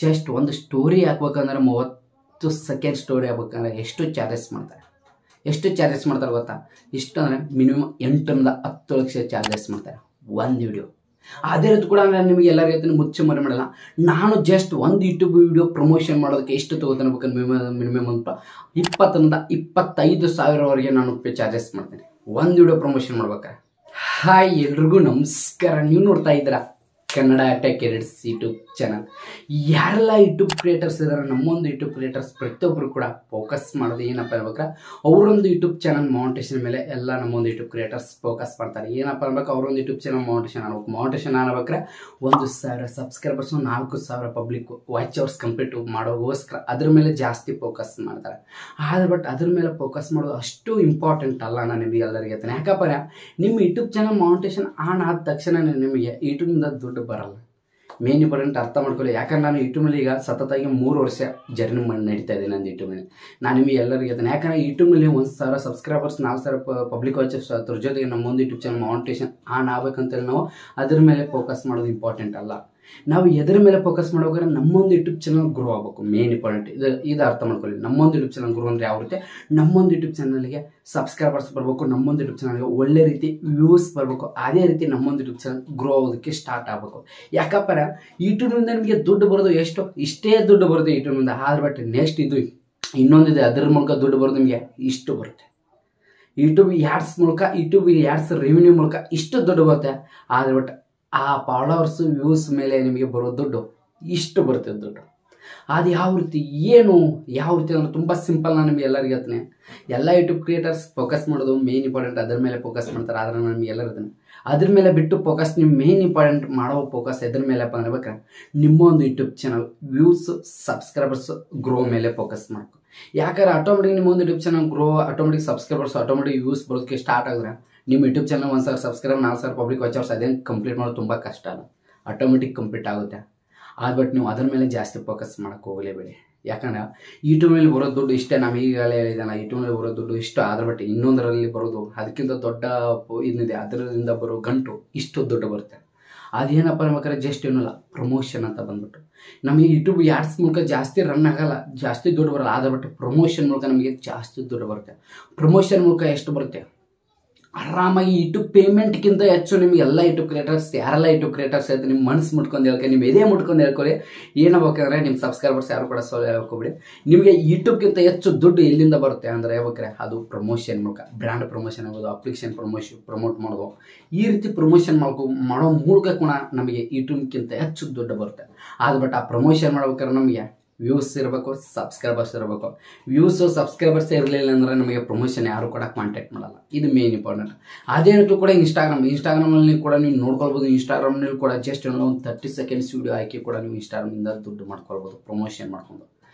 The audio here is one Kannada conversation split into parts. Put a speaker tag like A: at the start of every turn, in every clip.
A: ಜಸ್ಟ್ ಒಂದು ಸ್ಟೋರಿ ಹಾಕ್ಬೇಕಂದ್ರೆ 30 ಸೆಕೆಂಡ್ ಸ್ಟೋರಿ ಹಾಕ್ಬೇಕಂದ್ರೆ ಎಷ್ಟು ಚಾರ್ಜಸ್ ಮಾಡ್ತಾರೆ ಗೊತ್ತಾ? ಇಷ್ಟು ಅಂದರೆ ಮಿನಿಮಮ್ 8ರಿಂದ 10 ಲಕ್ಷ ಚಾರ್ಜಸ್ ಮಾಡ್ತಾರೆ ಒಂದು ವಿಡಿಯೋ. ಅದೇ ರೀತಿ ಕೂಡ ನಾನು ನಿಮಗೆ ಎಲ್ಲರಿಗೂ ಹೇಳ್ತೀನಿ, ಮುಚ್ಚು ಮರೆ ಮಾಡಲ್ಲ. ನಾನು ಜಸ್ಟ್ ಒಂದು ಯೂಟ್ಯೂಬ್ ವಿಡಿಯೋ ಪ್ರಮೋಷನ್ ಮಾಡೋದಕ್ಕೆ ಎಷ್ಟು ತೊಗೋತಾನೆ ಮಿನಿಮಮ್ ಅಂತ 20ರಿಂದ 25 ಸಾವಿರವರೆಗೆ ನಾನು ಚಾರ್ಜಸ್ ಮಾಡ್ತೀನಿ ಒಂದು ವಿಡಿಯೋ ಪ್ರಮೋಷನ್ ಮಾಡ್ಬೇಕಾರೆ. ಹಾಯ್, ಎಲ್ರಿಗೂ ನಮಸ್ಕಾರ. ನೀವು ನೋಡ್ತಾ ಇದ್ದೀರಾ Kannada tech edits YouTube channel. ಯಾರೆಲ್ಲ ಯೂಟ್ಯೂಬ್ ಕ್ರಿಯೇಟರ್ಸ್ ಇದ್ದಾರೆ, ನಮ್ಮೊಂದು ಯೂಟ್ಯೂಬ್ ಕ್ರಿಯೇಟರ್ಸ್ ಪ್ರತಿಯೊಬ್ಬರು ಕೂಡ ಫೋಕಸ್ ಮಾಡೋದು ಏನಪ್ಪ ಅನ್ಬೇಕಾರೆ, ಅವರೊಂದು ಯೂಟ್ಯೂಬ್ ಚಾನಲ್ ಮೌಂಟೇಶನ್ ಮೇಲೆ ಎಲ್ಲ ನಮ್ಮೊಂದು ಯೂಟ್ಯೂಬ್ ಕ್ರಿಯೇಟರ್ಸ್ ಫೋಕಸ್ ಮಾಡ್ತಾರೆ. ಏನಪ್ಪ ಅನ್ಬೇಕು, ಅವರೊಂದು ಯೂಟ್ಯೂಬ್ ಚಾನಲ್ ಮೌಂಟೇಶನ್ ಆಗಬೇಕಾರೆ 1,000 subscribers 4,000 public watch hours complete ಮಾಡೋಗೋಸ್ಕರ ಅದ್ರ ಮೇಲೆ ಜಾಸ್ತಿ ಫೋಕಸ್ ಮಾಡ್ತಾರೆ. ಆದರೆ ಬಟ್ ಅದ್ರ ಮೇಲೆ ಫೋಕಸ್ ಮಾಡೋದು ಅಷ್ಟು ಇಂಪಾರ್ಟೆಂಟ್ ಅಲ್ಲ. ನಾನು ನಿಮಗೆ ಎಲ್ಲರಿಗೆ ಹೇಳ್ತೇನೆ, ಯಾಕಪ್ಪ ನಿಮ್ಮ ಯೂಟ್ಯೂಬ್ ಚಾನಲ್ ಮೌಂಟೇಶನ್ ಆನ್ ಆದ ತಕ್ಷಣ ನಿಮಗೆ ಯೂಟ್ಯೂಬ್ನಿಂದ ದುಡ್ಡು ಬರಲ್ಲ. ಮೇನ್ ಇಂಪಾರ್ಟೆಂಟ್ ಅರ್ಥ ಮಾಡ್ಕೊಳ್ಳಿ. ಯಾಕಂದ್ರೆ ನಾನು ಯೂಟ್ಯೂಬ್ನಲ್ಲಿ ಈಗ ಸತತವಾಗಿ 3 ವರ್ಷ ಜರ್ನಿ ನಡೀತಾ ಇದ್ದೀನಿ ನನ್ನ ಯೂಟ್ಯೂಬ್ನಲ್ಲಿ. ನಾನು ನಿಮಗೆ ಎಲ್ಲರಿಗೆ ಹೇಳ್ತೇನೆ, ಯಾಕಂದರೆ ಯೂಟ್ಯೂಬ್ನಲ್ಲಿ 1,000 ಸಬ್ಸ್ಕ್ರೈಬರ್ಸ್ 4,000 ಪಬ್ಲಿಕ್ ವಾಚರ್ಸ್ ಅದ್ರ ಜೊತೆಗೆ ನಮ್ಮೊಂದು ಯೂಟ್ಯೂಬ್ ಚಾನಲ್ ಮೌಂಟೇಶನ್ ಆನ್ ಆಗ್ಬೇಕಂತೇಳಿ ನಾವು ಅದ್ರ ಮೇಲೆ ಫೋಕಸ್ ಮಾಡೋದು ಇಂಪಾರ್ಟೆಂಟ್ ಅಲ್ಲ. ನಾವು ಎದ್ರ ಮೇಲೆ ಫೋಕಸ್ ಮಾಡ್ಬೇಕಾದ್ರೆ ನಮ್ಮೊಂದು ಯೂಟ್ಯೂಬ್ ಚಾನಲ್ ಗ್ರೋ ಆಗಬೇಕು. ಮೇನ್ ಇಂಪಾರ್ಟೆಂಟ್ ಇದು ಅರ್ಥ ಮಾಡ್ಕೊಳ್ಳಿ. ನಮ್ಮೊಂದು ಯೂಟ್ಯೂಬ್ ಚಾನಲ್ ಗ್ರೋ ಅಂದರೆ ಯಾವ ರೀತಿ, ನಮ್ಮೊಂದು ಯೂಟ್ಯೂಬ್ ಚಾನಲ್ಗೆ ಸಬ್ಸ್ಕ್ರೈಬರ್ಸ್ ಬರಬೇಕು, ನಮ್ಮೊಂದು ಯೂಟ್ಯೂಬ್ ಚಾನಲ್ಗೆ ಒಳ್ಳೆ ರೀತಿ ವ್ಯೂಸ್ ಬರಬೇಕು. ಅದೇ ರೀತಿ ನಮ್ಮೊಂದು ಯೂಟ್ಯೂಬ್ ಚಾನಲ್ ಗ್ರೋ ಆಗೋದಕ್ಕೆ ಸ್ಟಾರ್ಟ್ ಆಗಬೇಕು. ಯಾಕಪ್ಪ ಯೂಟ್ಯೂಬ್ನಿಂದ ನಿಮಗೆ ದುಡ್ಡು ಬರೋದು ಇಷ್ಟೇ ದುಡ್ಡು ಬರುತ್ತೆ ಯೂಟ್ಯೂಬ್ನಿಂದ. ಆದ್ರೆ ಬಟ್ ನೆಕ್ಸ್ಟ್ ಇದು ಇನ್ನೊಂದಿದೆ, ಅದ್ರ ಮೂಲಕ ದುಡ್ಡು ಬರೋದು ನಿಮಗೆ ಇಷ್ಟು ಬರುತ್ತೆ. ಯೂಟ್ಯೂಬ್ ಆ್ಯಡ್ಸ್ ರೆವಿನ್ಯೂ ಮೂಲಕ ಇಷ್ಟು ದುಡ್ಡು ಬರುತ್ತೆ. ಆದರೆ ಬಟ್ ಆ ಫಾಲೋವರ್ಸ್ ವ್ಯೂಸ್ ಮೇಲೆ ನಿಮಗೆ ಬರೋ ದುಡ್ಡು ಇಷ್ಟು ಬರುತ್ತೆ ದುಡ್ಡು. ಅದು ಯಾವ ರೀತಿ ಅಂದರೆ ತುಂಬ ಸಿಂಪಲ್. ನಾನು ನಿಮಗೆ ಎಲ್ಲರಿಗೂ ಹೇಳ್ತೀನಿ, ಎಲ್ಲ ಯೂಟ್ಯೂಬ್ ಕ್ರಿಯೇಟರ್ಸ್ ಫೋಕಸ್ ಮಾಡೋದು ಮೇನ್ ಇಂಪಾರ್ಟೆಂಟ್ ಅದ್ರ ಮೇಲೆ ಫೋಕಸ್ ಮಾಡ್ತಾರೆ. ಆದರೆ ನಾನು ನಿಮಗೆ ಎಲ್ಲರೂ ಹೇಳ್ತೀನಿ, ಅದ್ರ ಮೇಲೆ ಬಿಟ್ಟು ಫೋಕಸ್ ನಿಮ್ಮ ಮೇನ್ ಇಂಪಾರ್ಟೆಂಟ್ ಮಾಡೋ ಫೋಕಸ್ ಎದ್ರ ಮೇಲೆಪ್ಪ ಅನ್ಬೇಕಾರೆ ನಿಮ್ಮ ಒಂದು YouTube channel views subscribers grow ಮೇಲೆ ಫೋಕಸ್ ಮಾಡಬೇಕು. ಯಾಕಂದ್ರೆ ಆಟೋಮೆಟಿಕ್ ನಿಮ್ಮ ಒಂದು YouTube channel grow, automatic subscribers, automatic views ಬರೋದಕ್ಕೆ ಸ್ಟಾರ್ಟ್ ಆಗಿದ್ರೆ ನಿಮ್ಮ YouTube channel 1,000 subscribe 4,000 public watch hours ಅದೇನು ಕಂಪ್ಲೀಟ್ ಮಾಡೋದು ತುಂಬ ಕಷ್ಟ ಅಲ್ಲ, ಆಟೋಮೆಟಿಕ್ ಕಂಪ್ಲೀಟ್ ಆಗುತ್ತೆ. ಅದು ಬಟ್ ನೀವು ಅದ್ರ ಮೇಲೆ ಜಾಸ್ತಿ ಫೋಕಸ್ ಮಾಡೋಕ್ಕೆ ಹೋಗಲೇಬೇಡಿ. ಯಾಕಂದ್ರೆ ಯೂಟ್ಯೂಬ್ನಲ್ಲಿ ಬರೋ ದುಡ್ಡು ಇಷ್ಟೇ. ನಾನು ಈಗಾಗಲೇ ಹೇಳಿದ್ದಾನೆ, ಯೂಟ್ಯೂಬ್ನಲ್ಲಿ ಬರೋ ದುಡ್ಡು ಇಷ್ಟು. ಆದ್ರೆ ಬಟ್ ಇನ್ನೊಂದರಲ್ಲಿ ಬರೋದು ಅದಕ್ಕಿಂತ ದೊಡ್ಡ ಇದಿದೆ, ಅದರಿಂದ ಬರೋ ಗಂಟು ಇಷ್ಟು ದುಡ್ಡು ಬರುತ್ತೆ. ಅದೇನಪ್ಪ ಅನ್ಬೇಕಾದ್ರೆ ಜಸ್ಟ್ ಏನಲ್ಲ, ಪ್ರಮೋಷನ್ ಅಂತ ಬಂದ್ಬಿಟ್ಟು ನಮಗೆ ಯೂಟ್ಯೂಬ್ ಆ್ಯಡ್ಸ್ ಮೂಲಕ ಜಾಸ್ತಿ ರನ್ ಆಗಲ್ಲ, ಜಾಸ್ತಿ ದುಡ್ಡು ಬರಲ್ಲ. ಆದರೆ ಬಟ್ ಪ್ರಮೋಷನ್ ಮೂಲಕ ನಮಗೆ ಜಾಸ್ತಿ ದುಡ್ಡು ಬರುತ್ತೆ. ಪ್ರಮೋಷನ್ ಮೂಲಕ ಎಷ್ಟು ಬರುತ್ತೆ, ಆರಾಮಾಗಿ ಯೂಟ್ಯೂಬ್ ಪೇಮೆಂಟ್ಗಿಂತ ಹೆಚ್ಚು ನಿಮ್ಗೆ ಎಲ್ಲ ಯೂಟ್ಯೂಬ್ ಕ್ರಿಯೇಟರ್ಸ್ ಯಾರೆಲ್ಲ ಯೂಟ್ಯೂಬ್ ಕ್ರಿಯೇಟರ್ಸ್ ಇರುತ್ತೆ, ನಿಮ್ಮ ಮನಸ್ಸು ಮುಟ್ಕೊಂಡು ಹೇಳ್ಕೊಳ್ಳಿ, ನಿಮ್ಮ ಎದೆ ಮುಟ್ಕೊಂಡು ಹೇಳ್ಕೊಳ್ಳಿ. ಏನಾಗಬೇಕಂದ್ರೆ ನಿಮ್ಮ ಸಬ್ಸ್ಕ್ರೈಬರ್ಸ್ ಯಾರು ಕೂಡ ಸೋಲ್ ಹೇಳ್ಕೊಬಿಡಿ. ನಿಮಗೆ ಯೂಟ್ಯೂಬ್ಗಿಂತ ಹೆಚ್ಚು ದುಡ್ಡು ಎಲ್ಲಿಂದ ಬರುತ್ತೆ ಅಂದರೆ ಹೇಳ್ಬೇಕಾರೆ ಅದು ಪ್ರಮೋಷನ್ ಮೂಲಕ. ಬ್ರ್ಯಾಂಡ್ ಪ್ರಮೋಷನ್ ಆಗೋದು, ಅಪ್ಲಿಕೇಶನ್ ಪ್ರಮೋಟ್ ಮಾಡೋದು, ಈ ರೀತಿ ಪ್ರಮೋಷನ್ ಮಾಡೋ ಮೂಲಕ ಕೂಡ ನಮಗೆ ಯೂಟ್ಯೂಬ್ಗಿಂತ ಹೆಚ್ಚು ದುಡ್ಡು ಬರುತ್ತೆ. ಆದರೆ ಬಟ್ ಆ ಪ್ರಮೋಷನ್ ಮಾಡ್ಬೇಕಾದ್ರೆ ನಮಗೆ ವ್ಯೂಸ್ ಇರಬೇಕು, ಸಬ್ಸ್ಕ್ರೈಬರ್ಸ್ ಇರಬೇಕು. ವ್ಯೂಸು ಸಬ್ಸ್ಕ್ರೈಬರ್ಸ್ ಇರಲಿಲ್ಲ ಅಂದರೆ ನಮಗೆ ಪ್ರಮೋಷನ್ ಯಾರು ಕೂಡ ಕಾಂಟ್ಯಾಕ್ಟ್ ಮಾಡಲ್ಲ. ಇದು ಮೇನ್ ಇಂಪಾರ್ಟೆಂಟ್. ಅದೇ ರೀತಿ ಕೂಡ ಇನ್ಸ್ಟಾಗ್ರಾಮಲ್ಲಿ ಕೂಡ ನೀವು ನೋಡ್ಕೊಳ್ಬೋದು. ಇನ್ಸ್ಟಾಗ್ರಾಮ್ನಲ್ಲಿ ಕೂಡ ಜಸ್ಟ್ ಒಂದು 30 ಸೆಕೆಂಡ್ಸ್ ವಿಡಿಯೋ ಹಾಕಿ ಕೂಡ ನೀವು ಇನ್ಸ್ಟಾಗ್ರಾಮಿಂದ ದುಡ್ಡು ಮಾಡ್ಕೊಳ್ಬೋದು ಪ್ರಮೋಷನ್ ಮಾಡ್ಕೊಂಡು.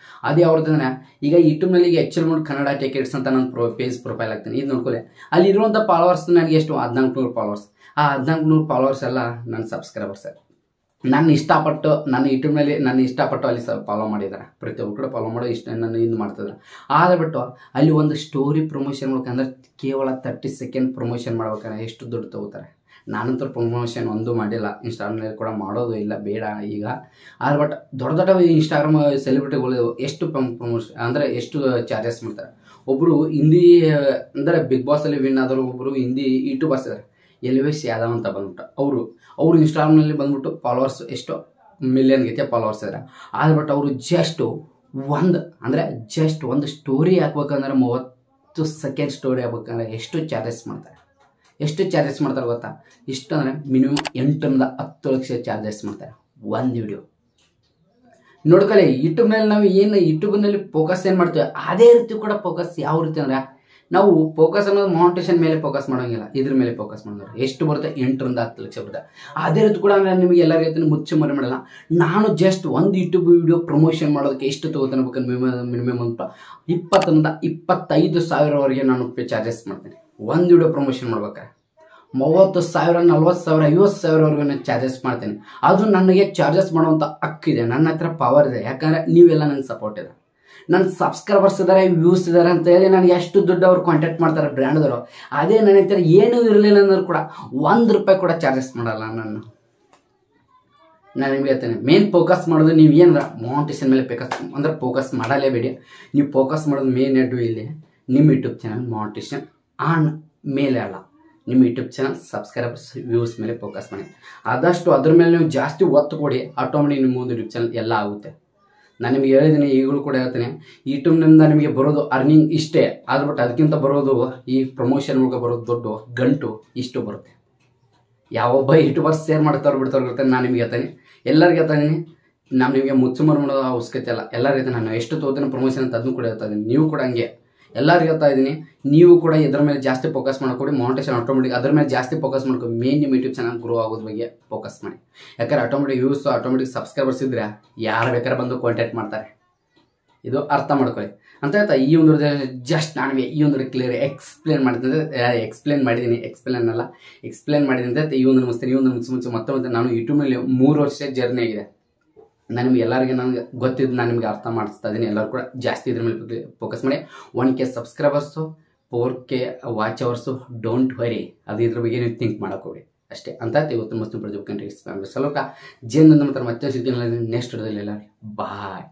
A: ಅದು ಯಾವ್ದಂದ್ರೆ ಈಗ ಯೂಟ್ಯೂಬ್ನಲ್ಲಿ ಈಗ HL ಕನ್ನಡ ಟೆಕ್ ಎಡಿಟ್ಸ್ ಅಂತ ನಾನು ಪೇಜ್ ಪ್ರೊಫೈಲ್ ಹಾಕ್ತೀನಿ. ಇದು ನೋಡ್ಕೊಳ್ಳಿ, ಅಲ್ಲಿರುವಂಥ ಫಾಲೋವರ್ಸ್ ನನಗೆ ಎಷ್ಟು 1,400 ಫಾಲೋವರ್ಸ್. ಆ 1,400 ಫಾಲೋವರ್ಸ್ ಎಲ್ಲ ನನ್ನ ಸಬ್ಸ್ಕ್ರೈಬರ್ಸ್. ನನ್ನ ಇಷ್ಟಪಟ್ಟು ಅಲ್ಲಿ ಫಾಲೋ ಮಾಡಿದ್ದಾರೆ. ಪ್ರತಿಯೊಬ್ಬರು ಕೂಡ ಫಾಲೋ ಮಾಡೋ ನನ್ನ ಇದು ಮಾಡ್ತಿದ್ದಾರೆ. ಆದರೆ ಬಿಟ್ಟು ಅಲ್ಲಿ ಒಂದು ಸ್ಟೋರಿ ಪ್ರಮೋಷನ್ ಮಾಡ್ಬೇಕಂದ್ರೆ ಕೇವಲ 30 ಸೆಕೆಂಡ್ ಪ್ರಮೋಷನ್ ಮಾಡ್ಬೇಕಂದ್ರೆ ಎಷ್ಟು ದುಡ್ಡು ತಗೋತಾರೆ. ನಾನಂತೂ ಪ್ರಮೋಷನ್ ಒಂದು ಮಾಡಿಲ್ಲ, ಇನ್ಸ್ಟಾಗ್ರಾಮ್ನಲ್ಲಿ ಕೂಡ ಮಾಡೋದು ಇಲ್ಲ, ಬೇಡ ಈಗ. ಆದರೆ ಬಟ್ ದೊಡ್ಡ ಇನ್ಸ್ಟಾಗ್ರಾಮ್ ಸೆಲೆಬ್ರಿಟಿಗಳು ಎಷ್ಟು ಪ್ರಮೋಷನ್ ಅಂದರೆ ಎಷ್ಟು ಚಾರ್ಜಸ್ ಮಾಡ್ತಾರೆ. ಒಬ್ಬರು ಹಿಂದಿ ಅಂದರೆ ಬಿಗ್ ಬಾಸಲ್ಲಿ ವಿನ್ ಆದವರು ಒಬ್ಬರು ಹಿಂದಿ ಯೂಟ್ಯೂಬರ್ಸ್ ಇದ್ದಾರೆ, ಎಲ್ವೇಶ್ ಯಾದವ್ ಅಂತ ಬಂದ್ಬಿಟ್ಟು ಅವರು ಇನ್ಸ್ಟಾಗ್ರಾಮ್ನಲ್ಲಿ ಬಂದ್ಬಿಟ್ಟು ಫಾಲೋವರ್ಸ್ ಎಷ್ಟು ಮಿಲಿಯನ್ ಗೀತೆ ಫಾಲೋವರ್ಸ್ ಇದ್ದಾರೆ. ಆದರೆ ಬಟ್ ಅವರು ಜಸ್ಟ್ ಒಂದು ಸ್ಟೋರಿ ಹಾಕ್ಬೇಕಂದ್ರೆ 30 ಸೆಕೆಂಡ್ ಸ್ಟೋರಿ ಹಾಕ್ಬೇಕಂದ್ರೆ ಎಷ್ಟು ಚಾರ್ಜಸ್ ಮಾಡ್ತಾರೆ ಗೊತ್ತಾ? ಇಷ್ಟು ಅಂದರೆ ಮಿನಿಮಮ್ 8ರಿಂದ 10 ಲಕ್ಷ ಚಾರ್ಜಸ್ ಮಾಡ್ತಾರೆ ಒಂದು ವಿಡಿಯೋ. ನೋಡ್ಕೊಳ್ಳಿ, ಯೂಟ್ಯೂಬ್ನಲ್ಲಿ ಫೋಕಸ್ ಏನು ಮಾಡ್ತೀವಿ ಅದೇ ರೀತಿ ಕೂಡ ಫೋಕಸ್ ಯಾವ ರೀತಿ ಅಂದರೆ ನಾವು ಫೋಕಸ್ ಅನ್ನೋದು ಮೌಂಟೇಶನ್ ಮೇಲೆ ಫೋಕಸ್ ಮಾಡೋಂಗಿಲ್ಲ, ಇದ್ರ ಮೇಲೆ ಫೋಕಸ್ ಮಾಡೋದು. ಎಷ್ಟು ಬರುತ್ತೆ, 8ರಿಂದ 10 ಲಕ್ಷ ಬರುತ್ತೆ. ಅದೇ ರೀತಿ ಕೂಡ ನಾನು ನಿಮಗೆ ಎಲ್ಲರಿಗೂ ಹೇಳ್ತೀನಿ, ಮುಚ್ಚು ಮರೆ ಮಾಡಲ್ಲ. ನಾನು ಜಸ್ಟ್ ಒಂದು ಯೂಟ್ಯೂಬ್ ವಿಡಿಯೋ ಪ್ರಮೋಷನ್ ಮಾಡೋದಕ್ಕೆ ಎಷ್ಟು ತಗೋತಾನೆ ಮಿನಿಮಮ್ ಅಂತ 20ರಿಂದ 25 ಸಾವಿರವರೆಗೆ ನಾನು ಚಾರ್ಜಸ್ ಮಾಡ್ತೀನಿ ಒಂದು ವಿಡಿಯೋ ಪ್ರಮೋಷನ್ ಮಾಡ್ಬೇಕಾದ್ರೆ. 30,000 40,000 50,000ವರೆಗೂ ನಾನು ಚಾರ್ಜಸ್ ಮಾಡ್ತೀನಿ. ಅದು ನನಗೆ ಚಾರ್ಜಸ್ ಮಾಡುವಂಥ ಹಕ್ಕಿದೆ, ನನ್ನ ಹತ್ರ ಪವರ್ ಇದೆ. ಯಾಕಂದರೆ ನೀವೆಲ್ಲ ನನಗೆ ಸಪೋರ್ಟ್ ಇದೆ, ನನ್ನ ಸಬ್ಸ್ಕ್ರೈಬರ್ಸ್ ಇದ್ದಾರೆ, ವ್ಯೂಸ್ ಇದ್ದಾರೆ ಅಂತ ಹೇಳಿ ನನಗೆ ಎಷ್ಟು ದುಡ್ಡು ಅವ್ರು ಕಾಂಟ್ಯಾಕ್ಟ್ ಮಾಡ್ತಾರೆ ಬ್ರ್ಯಾಂಡ್ದವರು. ಅದೇ ನನ್ನ ಹತ್ರ ಏನೂ ಇರಲಿಲ್ಲ ಅಂದರೂ ಕೂಡ 1 ರೂಪಾಯಿ ಕೂಡ ಚಾರ್ಜಸ್ ಮಾಡಲ್ಲ. ನಾನು ನಿಮ್ಗೆ ಹೇಳ್ತೇನೆ, ಮೇನ್ ಫೋಕಸ್ ಮಾಡೋದು ನೀವು ಏನಂದ್ರೆ ಮಾನಿಟೈಸೇಷನ್ ಮೇಲೆ ಫೋಕಸ್ ಮಾಡಲೇಬೇಡಿ. ನೀವು ಫೋಕಸ್ ಮಾಡೋದು ಮೇನ್ ಎಡ್ಡು ಇಲ್ಲಿ ನಿಮ್ಮ ಯೂಟ್ಯೂಬ್ ಚಾನಲ್ ಮಾನಿಟೈಸೇಷನ್ ಆನ್ ಮೇಲೆ ಅಲ್ಲ, ನಿಮ್ಮ ಯೂಟ್ಯೂಬ್ ಚಾನಲ್ ಸಬ್ಸ್ಕ್ರೈಬರ್ಸ್ ವ್ಯೂಸ್ ಮೇಲೆ ಫೋಕಸ್ ಮಾಡಿ. ಆದಷ್ಟು ಅದ್ರ ಮೇಲೆ ನೀವು ಜಾಸ್ತಿ ಒತ್ತು ಕೊಡಿ, ಆಟೋಮೆಟಿಕ್ ನಿಮ್ಮ ಒಂದು ಯೂಟ್ಯೂಬ್ ಚಾನಲ್ ಎಲ್ಲ ಆಗುತ್ತೆ. ನಾನು ನಿಮಗೆ ಹೇಳಿದ್ದೀನಿ, ಈಗಲೂ ಕೂಡ ಹೇಳ್ತೇನೆ, ಯೂಟ್ಯೂಬ್ನಿಂದ ನಿಮಗೆ ಬರೋದು ಅರ್ನಿಂಗ್ ಇಷ್ಟೇ ಆದ್ರೆ ಬಟ್ ಅದಕ್ಕಿಂತ ಬರೋದು ಈ ಪ್ರಮೋಷನ್ ಒಳಗೆ ಬರೋದು ದೊಡ್ಡ ಗಂಟು ಇಷ್ಟು ಬರುತ್ತೆ. ಯಾವೊಬ್ಬ ಯೂಟ್ಯೂಬರ್ಸ್ ಶೇರ್ ಮಾಡ್ತಾವ್ರು ಬಿಡ್ತಾವ್ರು ಇರ್ತಾನೆ. ನಾನು ನಿಮ್ಗೆ ಹೇಳ್ತಾನೆ, ಎಲ್ಲರಿಗೆ ಹೇಳ್ತಾ ಇದ್ದೀನಿ, ನಾನು ನಿಮಗೆ ಮುಚ್ಚುಮರು ಮಾಡೋದು ಅವಶ್ಯಕತೆ ಅಲ್ಲ. ಎಲ್ಲರಿಗೂ ಹೇಳ್ತಾನೆ, ನಾನು ಎಷ್ಟು ತೋತೀನಿ ಪ್ರಮೋಷನ್ ಅಂತ ಅದನ್ನು ಕೂಡ ಹೇಳ್ತಾ ಇದ್ದೀನಿ. ನೀವು ಕೂಡ ಹಂಗೆ ಎಲ್ಲರಿಗೂ ಹೇಳ್ತಾ ಇದ್ದೀನಿ, ನೀವು ಕೂಡ ಇದ್ರ ಮೇಲೆ ಜಾಸ್ತಿ ಫೋಕಸ್ ಮಾಡ್ಕೊಡಿ. ಮಾನಿಟೈಸೇಷನ್ ಆಟೋಮೆಟಿಕ್ ಅದ್ರ ಮೇಲೆ ಜಾಸ್ತಿ ಫೋಕಸ್ ಮಾಡ್ಕೊಂಡು ಮೇನ್ ನಿಮ್ಮ ಯೂಟ್ಯೂಬ್ ಚಾನಲ್ ಗ್ರೋ ಆಗೋದ್ರ ಬಗ್ಗೆ ಫೋಕಸ್ ಮಾಡಿ. ಯಾಕಂದ್ರೆ ಆಟೋಮೆಟಿಕ್ ವ್ಯೂಸ್ ಆಟೋಮೆಟಿಕ್ ಸಬ್ಸ್ಕ್ರೈಬರ್ಸ್ ಇದ್ರೆ ಯಾರು ಬೇಕಾದ್ರೆ ಬಂದು ಕಾಂಟ್ಯಾಕ್ಟ್ ಮಾಡ್ತಾರೆ. ಇದು ಅರ್ಥ ಮಾಡ್ಕೊಳ್ಳಿ ಅಂತ ಹೇಳ್ತಾ ಈ ಒಂದು ಜಸ್ಟ್ ನಾನು ಈ ಒಂದು ಕ್ಲಿಯರ್ ಎಕ್ಸ್ಪ್ಲೇನ್ ಮಾಡಿದ್ದೀನಿ ಅಂತ ಈ ಒಂದು ನಮಸ್ತೆ. ಈ ಒಂದು ಮುಂಚೆ ಮತ್ತೆ ನಾನು ಯೂಟ್ಯೂಬ್ನಲ್ಲಿ 3 ವರ್ಷ ಜರ್ನಿ ಆಗಿದೆ. ನಾನು ನಿಮ್ಗೆ ಎಲ್ಲರಿಗೆ ನನಗೆ ಗೊತ್ತಿದ್ದು ನಾನು ನಿಮಗೆ ಅರ್ಥ ಮಾಡಿಸ್ತಾ ಇದ್ದೀನಿ. ಎಲ್ಲರೂ ಕೂಡ ಜಾಸ್ತಿ ಇದ್ರ ಮೇಲೆ ಫೋಕಸ್ ಮಾಡಿ. 1K subscribers, 4K watch hours, don't worry, ಅದು ಇದ್ರ ಬಗ್ಗೆ ನೀವು ಥಿಂಕ್ ಮಾಡೋಕೋಡಿ ಅಷ್ಟೇ ಅಂತ ಇವತ್ತು ಮಸ್ತು ಪ್ರತಿಯೊಬ್ಬ ಸ್ವಲ್ಪ ಜೇನು ಮತ್ತೆ ಸಿಗ್ತೀನಿ ನೆಕ್ಸ್ಟ್ ವಿಡಿಯೋದಲ್ಲಿ. ಎಲ್ಲರಿಗೆ ಬಾಯ್.